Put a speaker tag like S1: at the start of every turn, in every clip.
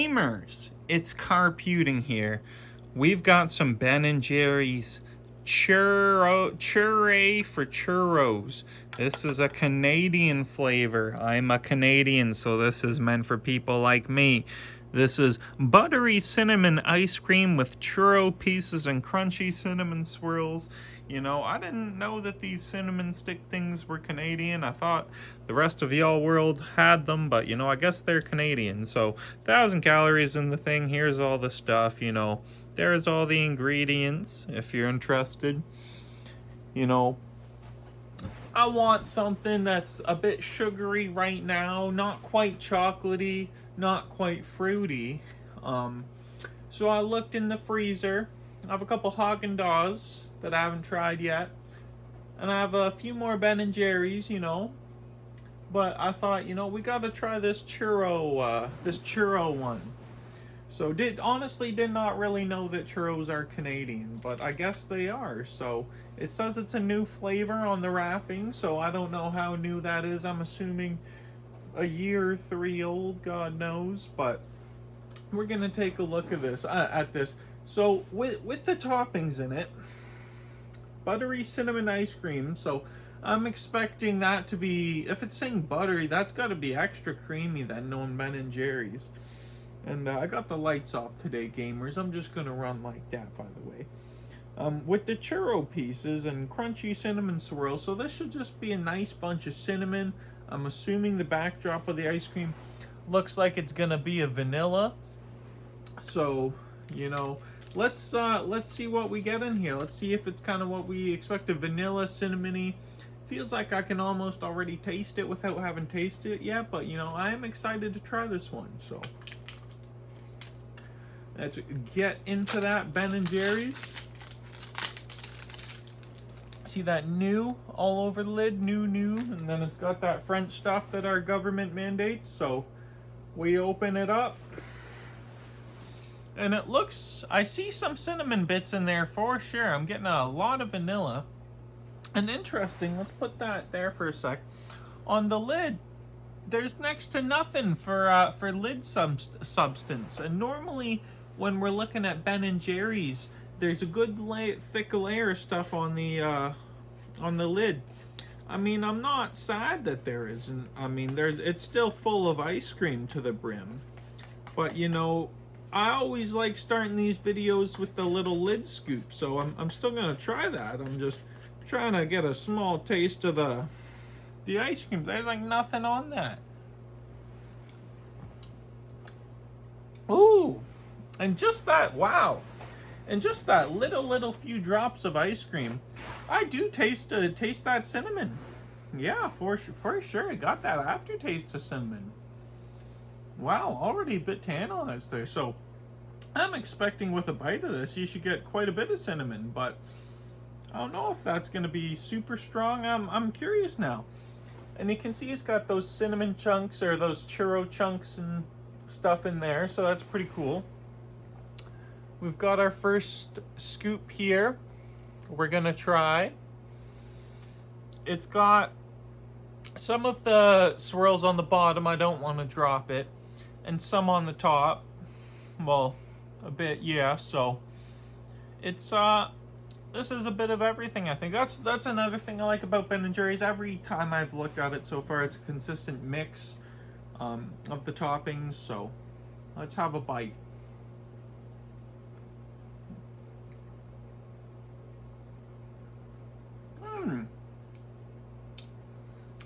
S1: Gamers, it's Carputing here. We've got some Ben & Jerry's Churr-eh for churros. This is a Canadian flavor. I'm a Canadian, so this is meant for people like me. This is buttery cinnamon ice cream with churro pieces and crunchy cinnamon swirls. You know, I didn't know that these cinnamon stick things were Canadian. I thought the rest of y'all world had them, but you know, I guess they're Canadian. So 1,000 calories in the thing. Here's all the stuff, you know. There's all the ingredients if you're interested. You know, I want something that's a bit sugary right now, not quite chocolatey, not quite fruity. So I looked in the freezer. I have a couple Haagen-Dazs that I haven't tried yet, and I have a few more Ben & Jerry's, you know. But I thought, you know, we got to try this churro one. So honestly did not really know that churros are Canadian, but I guess they are. So it says it's a new flavor on the wrapping, so I don't know how new that is. I'm assuming a year or 3 old, God knows. But we're gonna take a look at this. So with the toppings in it, buttery cinnamon ice cream. So I'm expecting that to be, if it's saying buttery, that's got to be extra creamy than known Ben & Jerry's. And I got the lights off today, gamers. I'm just going to run like that, by the way. With the churro pieces and crunchy cinnamon swirls. So this should just be a nice bunch of cinnamon. I'm assuming the backdrop of the ice cream looks like it's going to be a vanilla. So, you know, let's see what we get in here. Let's see if it's kind of what we expect, a vanilla, cinnamony. Feels like I can almost already taste it without having tasted it yet. But, you know, I am excited to try this one. So let's get into that Ben & Jerry's. See that new all over the lid, new, and then it's got that French stuff that our government mandates. So we open it up, and it looks, I see some cinnamon bits in there for sure. I'm getting a lot of vanilla. And interesting, let's put that there for a sec. On the lid, there's next to nothing for lid substance. And normally, when we're looking at Ben & Jerry's, there's a good thick layer of stuff on the lid. I mean, I'm not sad that there isn't. I mean, it's still full of ice cream to the brim. But you know, I always like starting these videos with the little lid scoop. So I'm still gonna try that. I'm just trying to get a small taste of the ice cream. There's like nothing on that. Ooh, and just that, wow. And just that little few drops of ice cream, I do taste that cinnamon. Yeah, for sure. I got that aftertaste of cinnamon. Wow, already a bit tantalized there. So I'm expecting with a bite of this, you should get quite a bit of cinnamon, but I don't know if that's going to be super strong. I'm curious now. And you can see it's got those cinnamon chunks or those churro chunks and stuff in there, so that's pretty cool. We've got our first scoop here. We're going to try. It's got some of the swirls on the bottom. I don't want to drop it. And some on the top. Well, a bit, yeah. So it's this is a bit of everything, I think. That's another thing I like about Ben & Jerry's. Every time I've looked at it so far, it's a consistent mix of the toppings. So let's have a bite.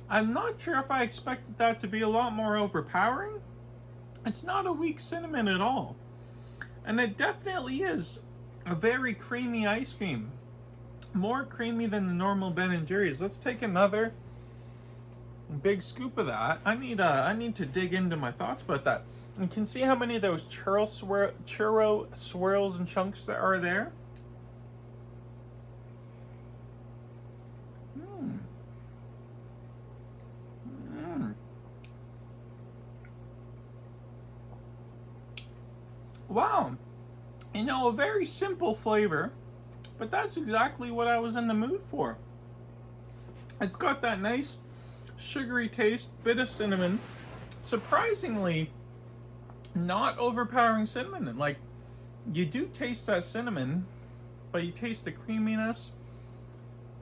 S1: I'm not sure if I expected that to be a lot more overpowering. It's not a weak cinnamon at all. And it definitely is a very creamy ice cream. More creamy than the normal Ben & Jerry's. Let's take another big scoop of that. I need to dig into my thoughts about that. You can see how many of those churro swirls and chunks that are there. Wow, you know, a very simple flavor, but that's exactly what I was in the mood for. It's got that nice sugary taste, bit of cinnamon. Surprisingly, not overpowering cinnamon. And like, you do taste that cinnamon, but you taste the creaminess.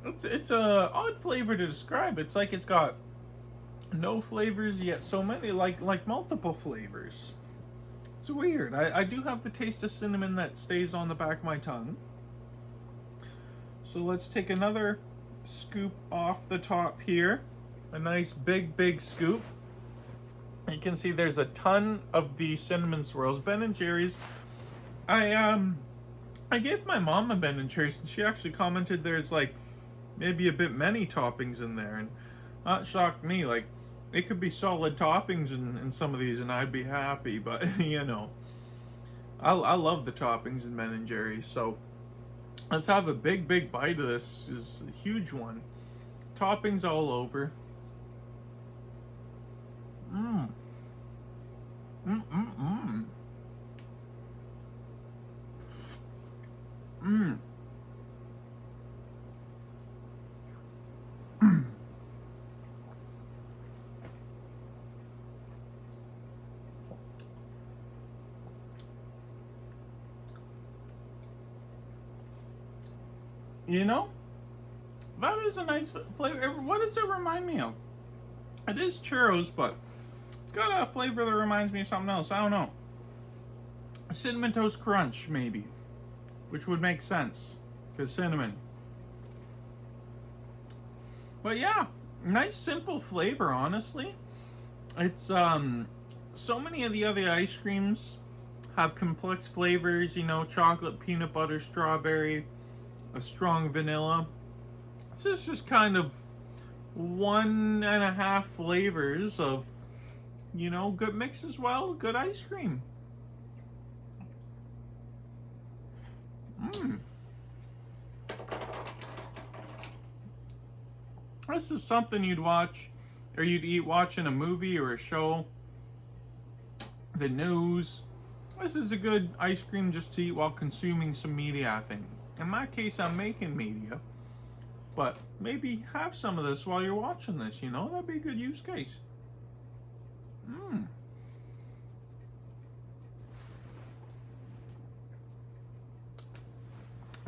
S1: It's a odd flavor to describe. It's like it's got no flavors yet so many, like multiple flavors. It's weird. I do have the taste of cinnamon that stays on the back of my tongue. So let's take another scoop off the top here. A nice big scoop. You can see there's a ton of the cinnamon swirls. Ben & Jerry's. I gave my mom a Ben & Jerry's and she actually commented there's like maybe a bit many toppings in there, and that shocked me. Like, it could be solid toppings in some of these and I'd be happy, but you know, I love the toppings in Ben & Jerry's. So let's have a big bite of this. This is a huge one. Toppings all over. You know, that is a nice flavor. What does it remind me of? It is churros, but it's got a flavor that reminds me of something else. I don't know. A cinnamon toast crunch, maybe, which would make sense because cinnamon. But yeah, nice simple flavor, honestly. It's so many of the other ice creams have complex flavors, you know, chocolate, peanut butter, strawberry, a strong vanilla. This is just kind of 1.5 flavors of, you know, good mix as well, good ice cream. This is something you'd watch, or you'd eat watching a movie or a show, the news. This is a good ice cream just to eat while consuming some media, I think. In my case, I'm making media, but maybe have some of this while you're watching this, you know? That'd be a good use case.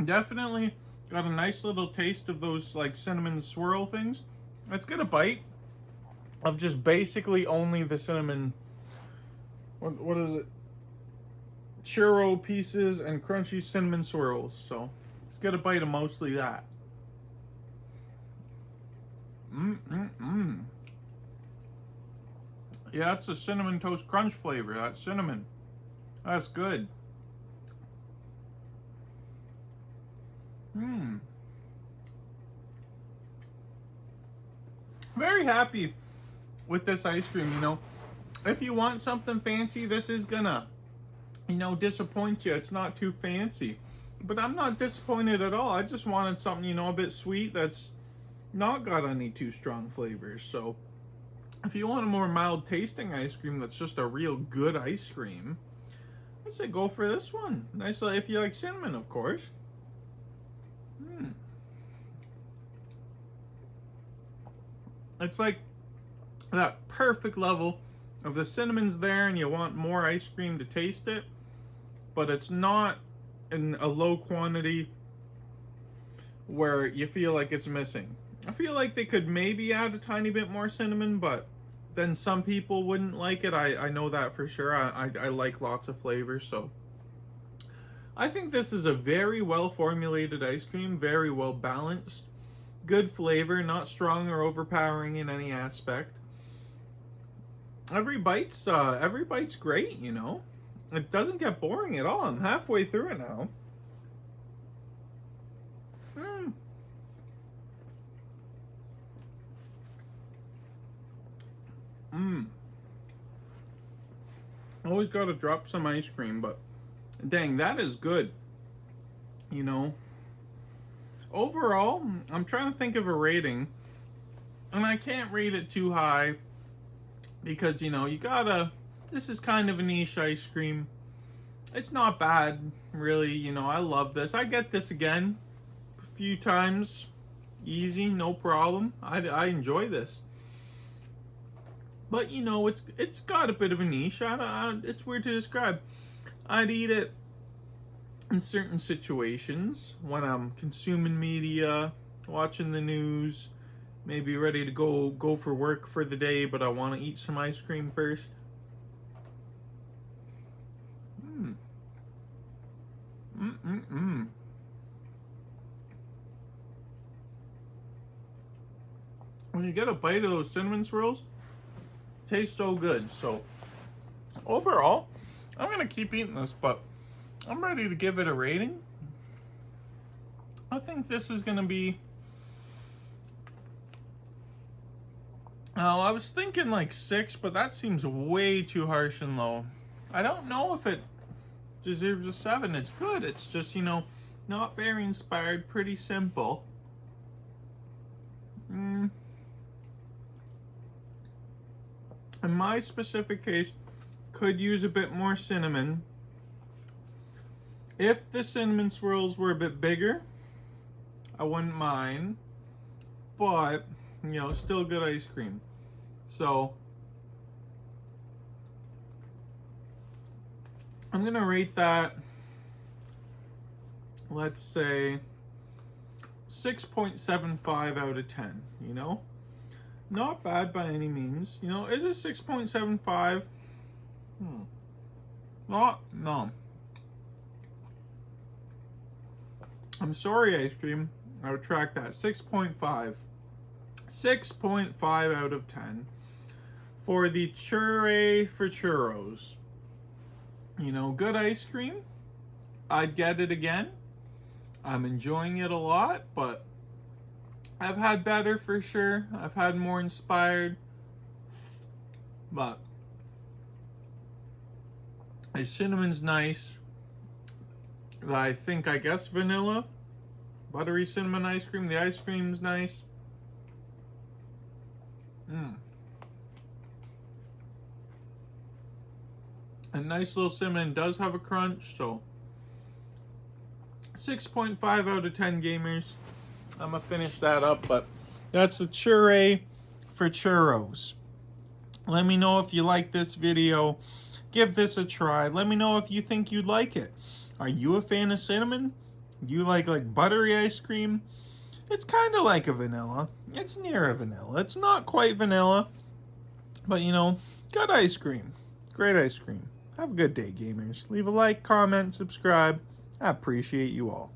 S1: Definitely got a nice little taste of those like cinnamon swirl things. Let's get a bite of just basically only the cinnamon, what is it? Churro pieces and crunchy cinnamon swirls. So let's get a bite of mostly that. Yeah, it's a cinnamon toast crunch flavor. That cinnamon. That's good. Very happy with this ice cream, you know. If you want something fancy, this is gonna, you know, disappoint you. It's not too fancy. But I'm not disappointed at all. I just wanted something, you know, a bit sweet that's not got any too strong flavors. So if you want a more mild tasting ice cream that's just a real good ice cream, I'd say go for this one. Nice, if you like cinnamon, of course. It's like that perfect level of the cinnamon's there and you want more ice cream to taste it, but it's not in a low quantity where you feel like it's missing. I feel like they could maybe add a tiny bit more cinnamon, but then some people wouldn't like it. I know that for sure. I like lots of flavors, so I think this is a very well formulated ice cream, very well balanced, good flavor, not strong or overpowering in any aspect. Every bite's great, you know. It doesn't get boring at all. I'm halfway through it now. Always gotta drop some ice cream, but dang, that is good. You know, overall, I'm trying to think of a rating, and I can't rate it too high because, you know, this is kind of a niche ice cream. It's not bad, really. You know, I love this. I get this again a few times. Easy, no problem. I enjoy this. But you know, it's got a bit of a niche. It's weird to describe. I'd eat it in certain situations when I'm consuming media, watching the news, maybe ready to go for work for the day, but I want to eat some ice cream first. When you get a bite of those cinnamon swirls, it tastes so good. So overall, I'm gonna keep eating this, but I'm ready to give it a rating. I think this is gonna be, I was thinking like 6, but that seems way too harsh and low. I don't know if it deserves a 7. It's good. It's just, you know, not very inspired, pretty simple. In my specific case, could use a bit more cinnamon. If the cinnamon swirls were a bit bigger, I wouldn't mind. But, you know, still good ice cream. So, I'm going to rate that, let's say, 6.75 out of 10, you know? Not bad by any means. You know, is it 6.75? No. I'm sorry, ice cream. I retract that. 6.5. 6.5 out of 10 for the Churr-eh for churros. You know, good ice cream. I'd get it again. I'm enjoying it a lot, but I've had better for sure. I've had more inspired. But the cinnamon's nice. I guess vanilla. Buttery cinnamon ice cream. The ice cream's nice. A nice little cinnamon does have a crunch, so 6.5 out of 10 gamers. I'm gonna finish that up, but that's the Churr-eh for churros. Let me know if you like this video. Give this a try. Let me know if you think you'd like it. Are you a fan of cinnamon? You like buttery ice cream? It's kind of like a vanilla. It's near a vanilla. It's not quite vanilla, but you know, good ice cream. Great ice cream. Have a good day, gamers. Leave a like, comment, subscribe. I appreciate you all.